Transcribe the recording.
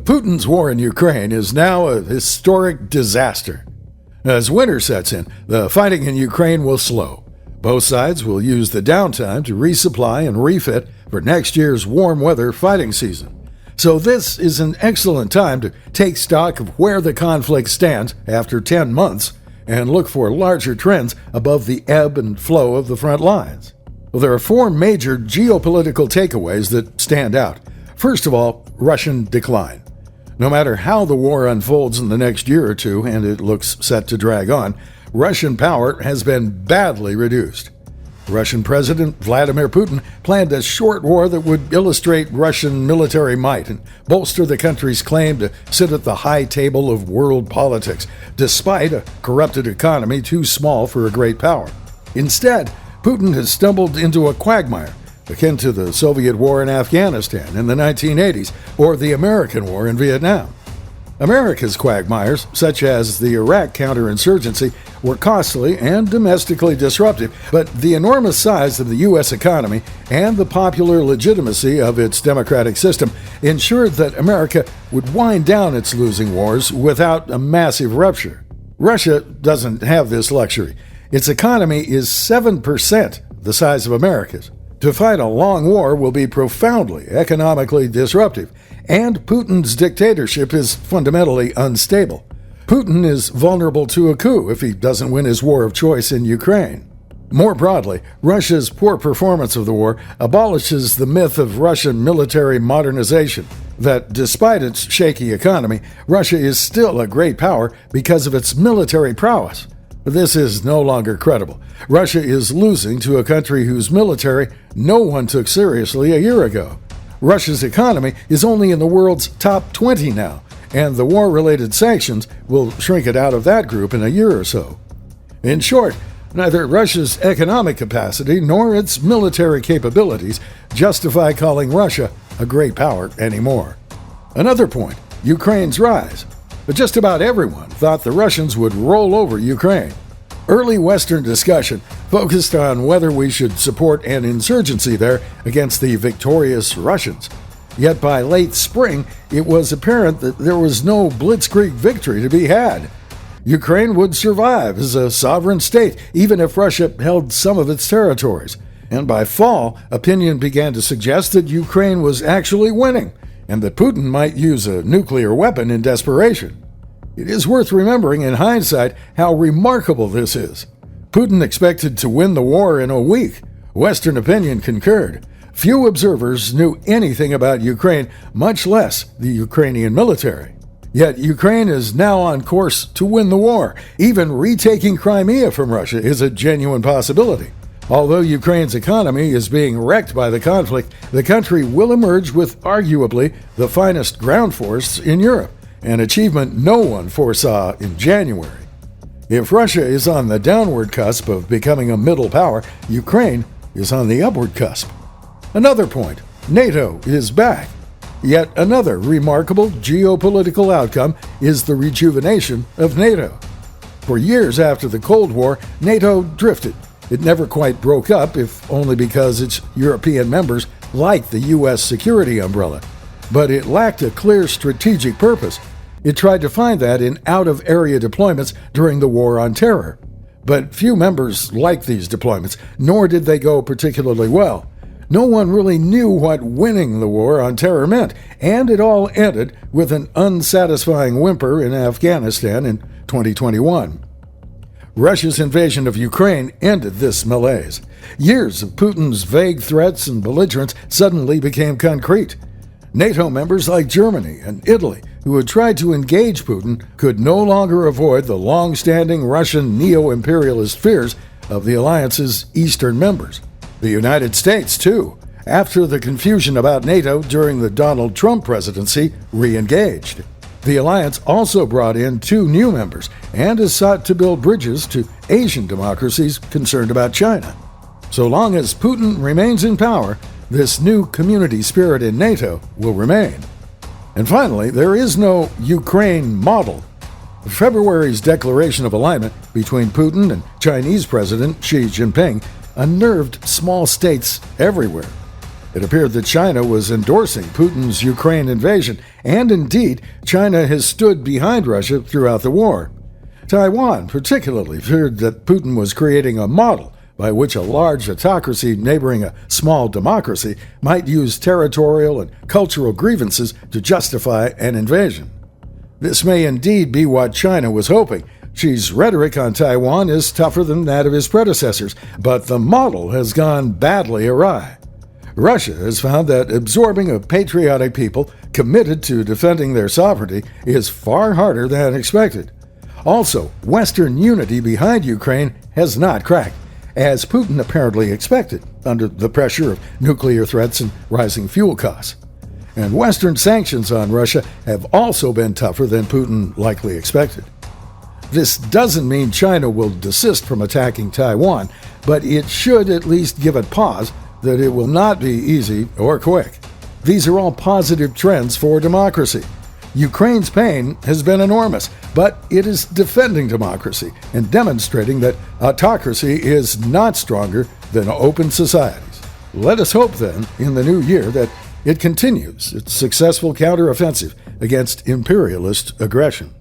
Putin's war in Ukraine is now a historic disaster. As winter sets in, the fighting in Ukraine will slow. Both sides will use the downtime to resupply and refit for next year's warm weather fighting season. So this is an excellent time to take stock of where the conflict stands after 10 months and look for larger trends above the ebb and flow of the front lines. Well, there are four major geopolitical takeaways that stand out. First of all, Russian decline. No matter how the war unfolds in the next year or two, and it looks set to drag on, Russian power has been badly reduced. Russian President Vladimir Putin planned a short war that would illustrate Russian military might and bolster the country's claim to sit at the high table of world politics, despite a corrupted economy too small for a great power. Instead, Putin has stumbled into a quagmire, akin to the Soviet war in Afghanistan in the 1980s or the American war in Vietnam. America's quagmires, such as the Iraq counterinsurgency, were costly and domestically disruptive, but the enormous size of the U.S. economy and the popular legitimacy of its democratic system ensured that America would wind down its losing wars without a massive rupture. Russia doesn't have this luxury. Its economy is 7% the size of America's. To fight a long war will be profoundly economically disruptive, and Putin's dictatorship is fundamentally unstable. Putin is vulnerable to a coup if he doesn't win his war of choice in Ukraine. More broadly, Russia's poor performance of the war abolishes the myth of Russian military modernization, that despite its shaky economy, Russia is still a great power because of its military prowess. This is no longer credible. Russia is losing to a country whose military no one took seriously a year ago. Russia's economy is only in the world's top 20 now, and the war-related sanctions will shrink it out of that group in a year or so. In short, neither Russia's economic capacity nor its military capabilities justify calling Russia a great power anymore. Another point, Ukraine's rise. But just about everyone thought the Russians would roll over Ukraine. Early Western discussion focused on whether we should support an insurgency there against the victorious Russians. Yet by late spring, it was apparent that there was no blitzkrieg victory to be had. Ukraine would survive as a sovereign state, even if Russia held some of its territories. And by fall, opinion began to suggest that Ukraine was actually winning, and that Putin might use a nuclear weapon in desperation. It is worth remembering in hindsight how remarkable this is. Putin expected to win the war in a week. Western opinion concurred. Few observers knew anything about Ukraine, much less the Ukrainian military. Yet Ukraine is now on course to win the war. Even retaking Crimea from Russia is a genuine possibility. Although Ukraine's economy is being wrecked by the conflict, the country will emerge with arguably the finest ground force in Europe, an achievement no one foresaw in January. If Russia is on the downward cusp of becoming a middle power, Ukraine is on the upward cusp. Another point, NATO is back. Yet another remarkable geopolitical outcome is the rejuvenation of NATO. For years after the Cold War, NATO drifted. It never quite broke up, if only because its European members liked the U.S. security umbrella. But it lacked a clear strategic purpose. It tried to find that in out-of-area deployments during the War on Terror. But few members liked these deployments, nor did they go particularly well. No one really knew what winning the War on Terror meant, and it all ended with an unsatisfying whimper in Afghanistan in 2021. Russia's invasion of Ukraine ended this malaise. Years of Putin's vague threats and belligerence suddenly became concrete. NATO members like Germany and Italy, who had tried to engage Putin, could no longer avoid the long-standing Russian neo-imperialist fears of the alliance's eastern members. The United States, too, after the confusion about NATO during the Donald Trump presidency, re-engaged. The alliance also brought in 2 new members and has sought to build bridges to Asian democracies concerned about China. So long as Putin remains in power, this new community spirit in NATO will remain. And finally, there is no Ukraine model. February's declaration of alignment between Putin and Chinese President Xi Jinping unnerved small states everywhere. It appeared that China was endorsing Putin's Ukraine invasion, and indeed, China has stood behind Russia throughout the war. Taiwan particularly feared that Putin was creating a model by which a large autocracy neighboring a small democracy might use territorial and cultural grievances to justify an invasion. This may indeed be what China was hoping. Xi's rhetoric on Taiwan is tougher than that of his predecessors, but the model has gone badly awry. Russia has found that absorbing a patriotic people committed to defending their sovereignty is far harder than expected. Also, Western unity behind Ukraine has not cracked, as Putin apparently expected, under the pressure of nuclear threats and rising fuel costs. And Western sanctions on Russia have also been tougher than Putin likely expected. This doesn't mean China will desist from attacking Taiwan, but it should at least give it pause that it will not be easy or quick. These are all positive trends for democracy. Ukraine's pain has been enormous, but it is defending democracy and demonstrating that autocracy is not stronger than open societies. Let us hope then, in the new year, that it continues its successful counteroffensive against imperialist aggression.